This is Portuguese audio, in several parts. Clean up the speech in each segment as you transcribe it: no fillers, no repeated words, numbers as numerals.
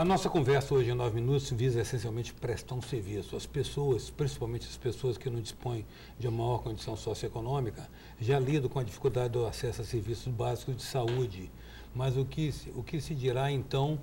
A nossa conversa hoje em 9 minutos visa essencialmente prestar um serviço. As pessoas, principalmente as pessoas que não dispõem de uma maior condição socioeconômica, já lidam com a dificuldade do acesso a serviços básicos de saúde. Mas o que se dirá, então,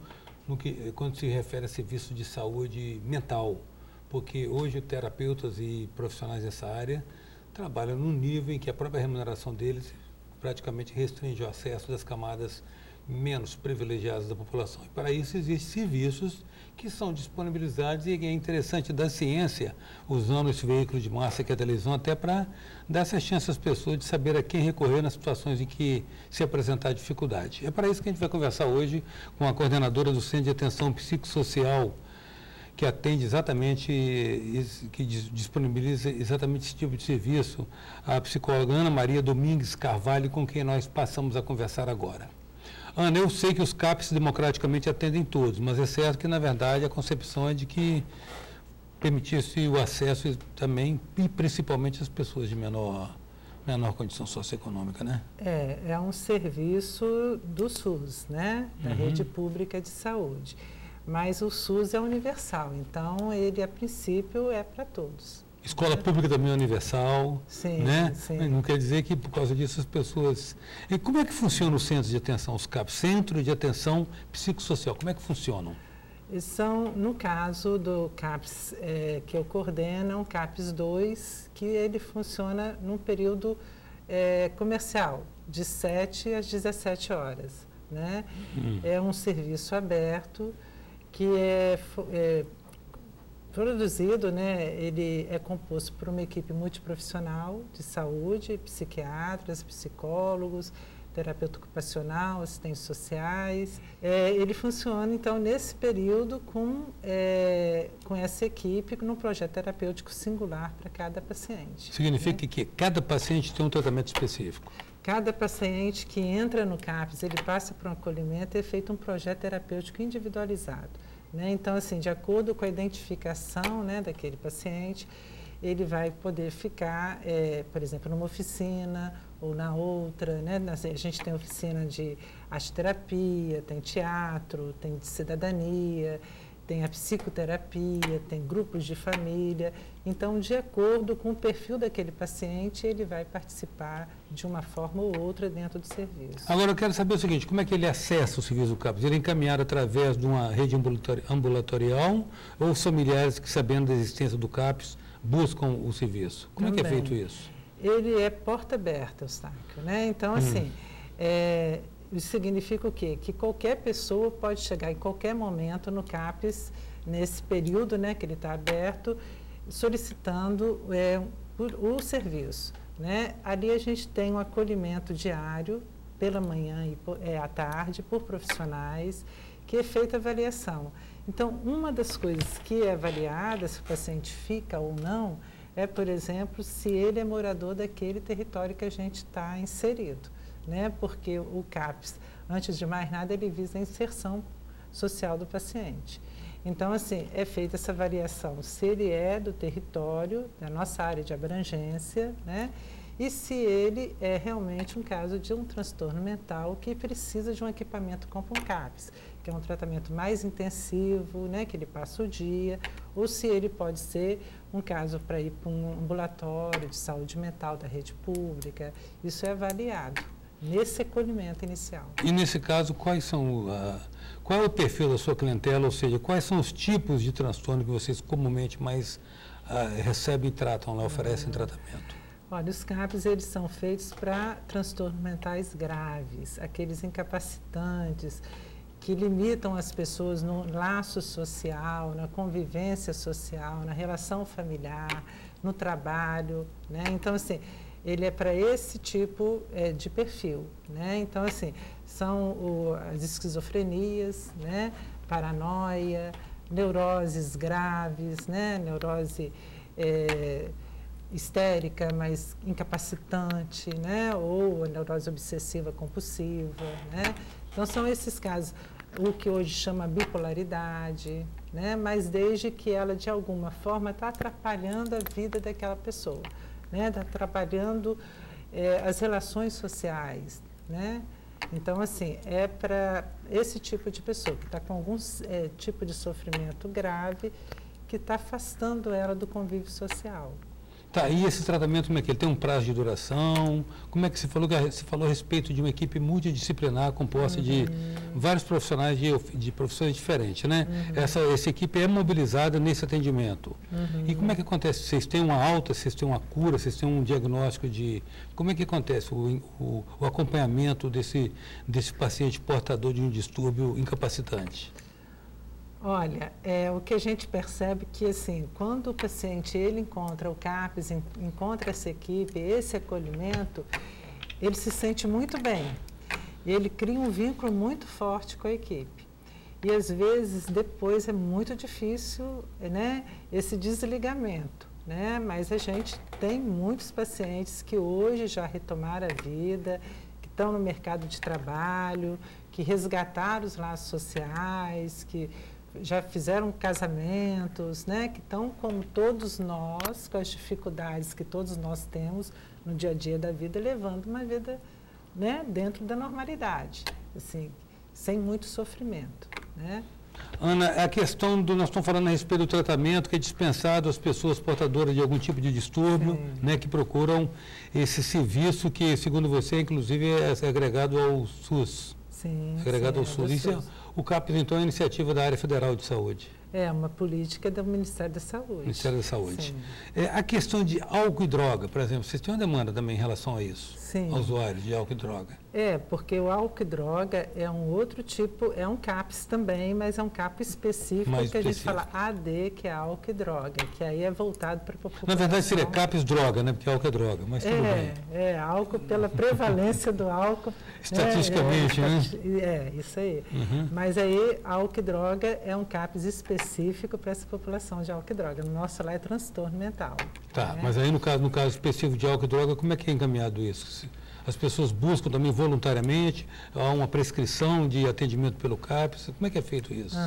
quando se refere a serviços de saúde mental? Porque hoje terapeutas e profissionais dessa área trabalham num nível em que a própria remuneração deles praticamente restringe o acesso das camadas menos privilegiadas da população. E para isso existem serviços que são disponibilizados e é interessante da ciência, usando esse veículo de massa que é a televisão, até para dar essa chance às pessoas de saber a quem recorrer nas situações em que se apresentar dificuldade. É para isso que a gente vai conversar hoje com a coordenadora do Centro de Atenção Psicossocial, que atende exatamente, que disponibiliza exatamente esse tipo de serviço, a psicóloga Ana Maria Domingues Carvalho, com quem nós passamos a conversar agora. Ana, eu sei que os CAPs democraticamente atendem todos, mas é certo que, na verdade, a concepção é de que permitisse o acesso também, e principalmente as pessoas de menor condição socioeconômica, né? É um serviço do SUS, né? Da rede pública de saúde. Mas o SUS é universal, então ele, a princípio, é para todos. Escola pública também é universal, sim, né? Sim. Não quer dizer que, por causa disso, as pessoas... E como é que funciona o centro de atenção, os CAPs? Centro de Atenção Psicossocial, como é que funcionam? São, no caso do CAPS que eu coordeno, o CAPS 2, que ele funciona num período comercial, de 7 às 17 horas. Né? É um serviço aberto que é produzido, né? Ele é composto por uma equipe multiprofissional de saúde, psiquiatras, psicólogos, terapeuta ocupacional, assistentes sociais. Ele funciona, então, nesse período com essa equipe, num projeto terapêutico singular para cada paciente. Significa que cada paciente tem um tratamento específico? Cada paciente que entra no CAPS, ele passa por um acolhimento, é feito um projeto terapêutico individualizado. Né? Então, assim, de acordo com a identificação, né, daquele paciente, ele vai poder ficar, por exemplo, numa oficina ou na outra. Né? A gente tem oficina de arte-terapia, tem teatro, tem de cidadania, tem a psicoterapia, tem grupos de família. Então, de acordo com o perfil daquele paciente, ele vai participar de uma forma ou outra dentro do serviço. Agora, eu quero saber o seguinte, como é que ele acessa o serviço do CAPS? Ele é encaminhado através de uma rede ambulatorial ou os familiares que, sabendo da existência do CAPS, buscam o serviço? Como é que é feito isso? Ele é porta aberta, Eustáquio, né? Então, assim, isso significa o quê? Que qualquer pessoa pode chegar em qualquer momento no CAPS, nesse período, né, que ele está aberto, solicitando o serviço. Né? Ali a gente tem um acolhimento diário, pela manhã e à tarde, por profissionais, que é feita avaliação. Então, uma das coisas que é avaliada, se o paciente fica ou não, é, por exemplo, se ele é morador daquele território que a gente está inserido. Né? Porque o CAPS, antes de mais nada, ele visa a inserção social do paciente. Então, assim, é feita essa avaliação se ele é do território, da nossa área de abrangência, né? E se ele é realmente um caso de um transtorno mental que precisa de um equipamento como um CAPS, que é um tratamento mais intensivo, né? Que ele passa o dia, ou se ele pode ser um caso para ir para um ambulatório de saúde mental da rede pública. Isso é avaliado nesse acolhimento inicial. E nesse caso, qual é o perfil da sua clientela, ou seja, quais são os tipos de transtorno que vocês comumente mais recebem e tratam, oferecem tratamento? Olha, os CAPs, eles são feitos para transtornos mentais graves, aqueles incapacitantes que limitam as pessoas no laço social, na convivência social, na relação familiar, no trabalho, né? Então, assim, ele é para esse tipo de perfil, né? Então, assim, são as esquizofrenias, né? Paranoia, neuroses graves, né? Neurose histérica, mas incapacitante, né? Ou a neurose obsessiva compulsiva, né? Então, são esses casos, o que hoje chama bipolaridade, né? Mas desde que ela, de alguma forma, está atrapalhando a vida daquela pessoa. Né, atrapalhando as relações sociais, né? Então, assim, é para esse tipo de pessoa que está com algum tipo de sofrimento grave que está afastando ela do convívio social. Tá, e esse tratamento, como é que ele tem um prazo de duração? Como é que você falou? Você falou a respeito de uma equipe multidisciplinar composta de vários profissionais de profissões diferentes, né? Essa equipe é mobilizada nesse atendimento. E como é que acontece? Vocês têm uma alta, vocês têm uma cura, vocês têm um diagnóstico de... Como é que acontece o acompanhamento desse paciente portador de um distúrbio incapacitante? Olha, o que a gente percebe que, assim, quando o paciente ele encontra o CAPS, encontra essa equipe, esse acolhimento, ele se sente muito bem. Ele cria um vínculo muito forte com a equipe. E, às vezes, depois é muito difícil, né, esse desligamento, né? Mas a gente tem muitos pacientes que hoje já retomaram a vida, que estão no mercado de trabalho, que resgataram os laços sociais, que já fizeram casamentos, né, que estão como todos nós, com as dificuldades que todos nós temos no dia a dia da vida, levando uma vida, né, dentro da normalidade, assim, sem muito sofrimento, né? Ana, a questão nós estamos falando a respeito do tratamento que é dispensado às pessoas portadoras de algum tipo de distúrbio, né, que procuram esse serviço que, segundo você, inclusive é agregado ao SUS. Sim, agregado ao SUS. Isso, o CAPS, então, é a iniciativa da área federal de saúde. É uma política do Ministério da Saúde. Ministério da Saúde. A questão de álcool e droga, por exemplo, vocês têm uma demanda também em relação a isso? Sim. Aos usuários de álcool e droga? Porque o álcool e droga é um outro tipo, é um CAPS também, mas é um CAPS específico que a gente fala AD, que é álcool e droga, que aí é voltado para a população. Na verdade seria CAPS droga, né? Porque álcool é droga, mas tudo bem. Álcool pela prevalência do álcool. Estatisticamente, né? Isso aí. Mas aí álcool e droga é um CAPS específico para essa população de álcool e droga. No nosso lá é transtorno mental. Tá, mas aí no caso específico de álcool e droga, como é que é encaminhado isso? As pessoas buscam também voluntariamente, há uma prescrição de atendimento pelo CAPS, como é que é feito isso?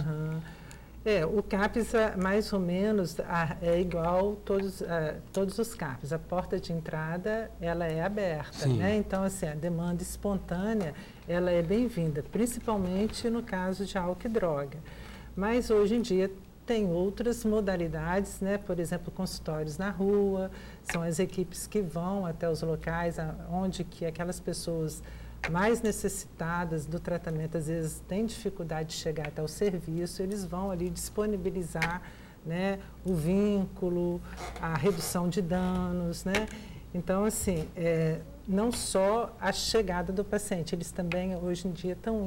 O CAPS, mais ou menos, é igual todos os CAPS. A porta de entrada, ela é aberta, né? Então, assim, a demanda espontânea, ela é bem-vinda, principalmente no caso de álcool e droga. Mas, hoje em dia, tem outras modalidades, né? Por exemplo, consultórios na rua, são as equipes que vão até os locais onde que aquelas pessoas mais necessitadas do tratamento, às vezes têm dificuldade de chegar até o serviço, eles vão ali disponibilizar, né, o vínculo, a redução de danos, né? Então, assim, não só a chegada do paciente, eles também, hoje em dia, estão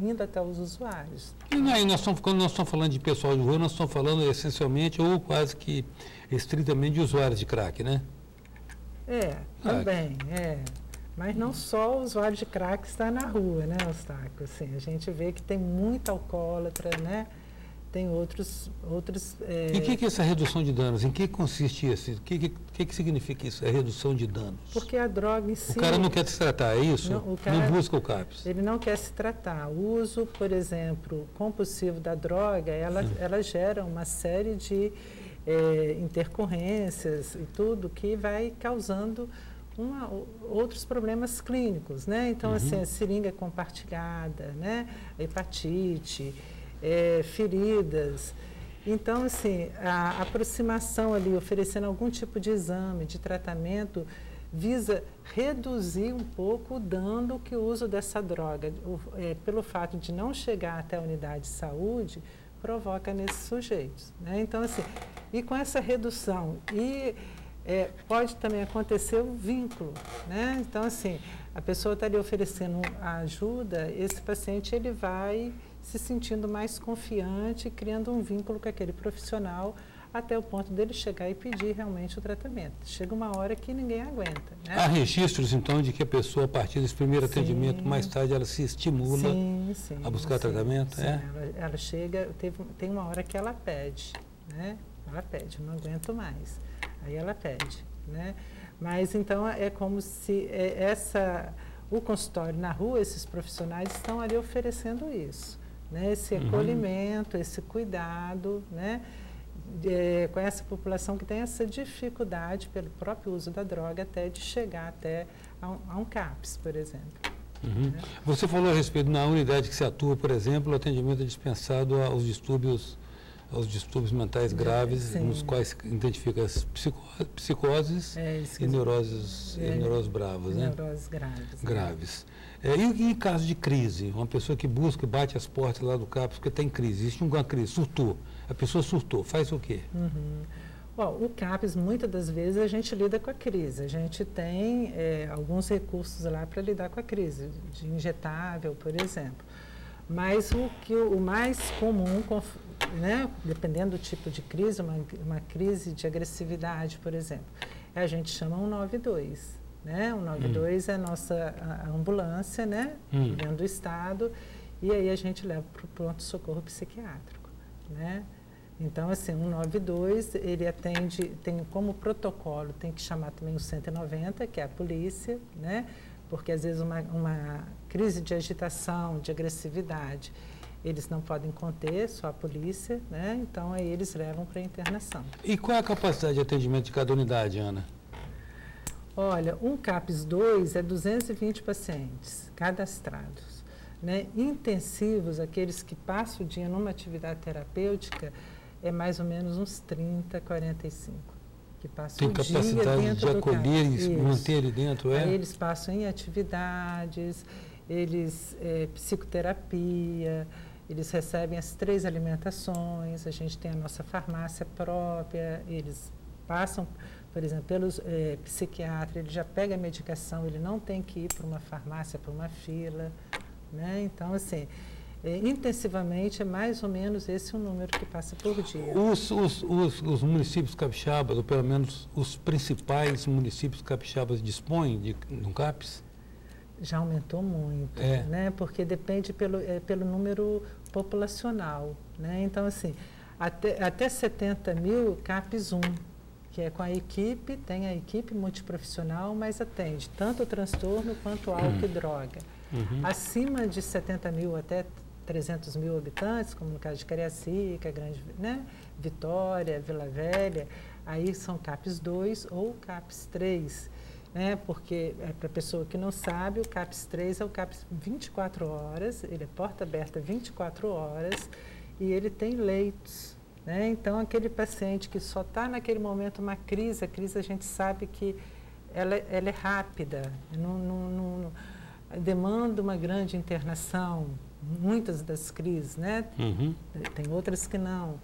indo até os usuários. E aí, quando nós estamos falando de pessoal de rua, nós estamos falando essencialmente ou quase que estritamente de usuários de crack, né? Também, Mas não só o usuário de crack está na rua, né, Eustáquio? Assim, a gente vê que tem muito alcoólatra, né? Tem outros... E o que é essa redução de danos? Em que consiste isso? O que significa isso, a redução de danos? Porque a droga em si... O cara não quer se tratar, é isso? Não busca o CAPS? Ele não quer se tratar. O uso, por exemplo, compulsivo da droga, ela gera uma série de intercorrências e tudo que vai causando outros problemas clínicos, né? Então, assim, a seringa compartilhada, né? A hepatite... feridas. Então, assim, a aproximação ali, oferecendo algum tipo de exame, de tratamento, visa reduzir um pouco o dano que o uso dessa droga, pelo fato de não chegar até a unidade de saúde, provoca nesses sujeitos, né? Então, assim, e com essa redução, pode também acontecer o vínculo, né? Então, assim, a pessoa está ali oferecendo a ajuda, esse paciente ele vai se sentindo mais confiante, criando um vínculo com aquele profissional, até o ponto dele chegar e pedir realmente o tratamento. Chega uma hora que ninguém aguenta, né? Há registros, então, de que a pessoa, a partir desse primeiro atendimento, mais tarde ela se estimula a buscar tratamento? Sim. Ela chega, tem uma hora que ela pede, né? Ela pede, não aguento mais. Aí ela pede, né? Mas, então, é como se o consultório na rua, esses profissionais estão ali oferecendo isso, né? Esse acolhimento, esse cuidado, né? Com essa população que tem essa dificuldade pelo próprio uso da droga até de chegar até a um CAPS, por exemplo. Uhum. Né? Você falou a respeito, na unidade que você atua, por exemplo, o atendimento é dispensado aos distúrbios mentais graves, Sim. nos quais identifica as psicoses e neuroses bravas, né? Neuroses graves. Graves. E em caso de crise, uma pessoa que busca e bate as portas lá do CAPS porque tem crise, existe uma crise, surtou, a pessoa surtou, faz o quê? Uhum. Bom, o CAPS, muitas das vezes, a gente lida com a crise. A gente tem alguns recursos lá para lidar com a crise, de injetável, por exemplo. Mas o mais comum, né, dependendo do tipo de crise, uma crise de agressividade, por exemplo, a gente chama 192. Né? O 192 é a nossa ambulância, né, dentro do estado, e aí a gente leva para o pronto-socorro psiquiátrico, né? Então, assim, o 192, ele atende, tem como protocolo, tem que chamar também o 190, que é a polícia, né? Porque às vezes uma crise de agitação, de agressividade, eles não podem conter, só a polícia, né? Então aí eles levam para a internação. E qual é a capacidade de atendimento de cada unidade, Ana? Olha, um CAPS 2 é 220 pacientes cadastrados, né? Intensivos, aqueles que passam o dia numa atividade terapêutica, é mais ou menos uns 30, 45. Que passam tem o dia capacidade dentro de acolher e manter ele dentro, é? Aí eles passam em atividades, eles psicoterapia, eles recebem as 3 alimentações, a gente tem a nossa farmácia própria, eles passam, por exemplo, pelos psiquiatra, ele já pega a medicação, ele não tem que ir para uma farmácia, para uma fila, né? Então, assim, intensivamente é mais ou menos esse o número que passa por dia. Os municípios capixabas, ou pelo menos os principais municípios capixabas, dispõem de um CAPS? Já aumentou muito, né? Porque depende pelo número populacional, né? Então, assim, até 70 mil, CAPS 1, que é com a equipe, tem a equipe multiprofissional, mas atende tanto o transtorno quanto álcool e droga. Acima de 70 mil até 300 mil habitantes, como no caso de Cariacica, Grande, né? Vitória, Vila Velha, aí são CAPS 2 ou CAPS 3. Né? Porque, para a pessoa que não sabe, o CAPS 3 é o CAPS 24 horas, ele é porta aberta 24 horas e ele tem leitos. Né? Então, aquele paciente que só está naquele momento uma crise, a crise a gente sabe que ela é rápida, não demanda uma grande internação, muitas das crises, né? Tem outras que não.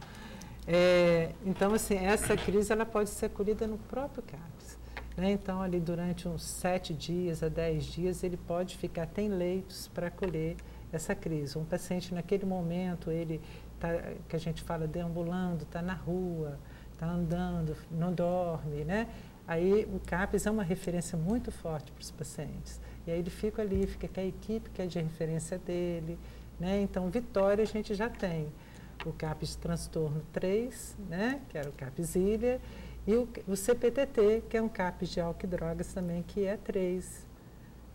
Então, assim, essa crise ela pode ser acolhida no próprio CAPS. Né? Então, ali durante uns 7 dias a 10 dias, ele pode ficar, tem leitos para acolher essa crise. Um paciente, naquele momento, ele está, que a gente fala, deambulando, está na rua, está andando, não dorme, né? Aí o CAPS é uma referência muito forte para os pacientes. E aí ele fica ali, fica com a equipe que é de referência dele, né? Então, Vitória a gente já tem o CAPS de transtorno 3, né? Que era o CAPS Ilha, e o CPTT, que é um CAPS de álcool e drogas também, que é 3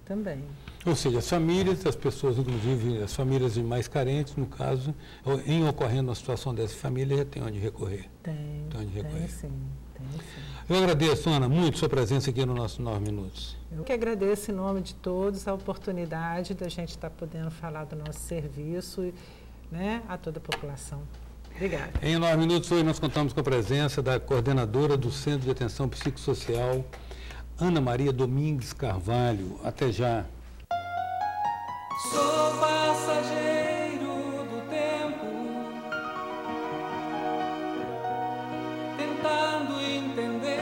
também. Ou seja, as famílias, as pessoas, inclusive as famílias mais carentes, no caso, em ocorrendo uma situação dessa família, já tem onde recorrer. Tem sim. Eu agradeço, Ana, muito sua presença aqui no nosso 9 Minutos. Eu que agradeço em nome de todos a oportunidade da gente estar podendo falar do nosso serviço, né, a toda a população. Obrigada. Em 9 Minutos, hoje nós contamos com a presença da coordenadora do Centro de Atenção Psicossocial, Ana Maria Domingues Carvalho. Até já. Sou passageiro do tempo, tentando entender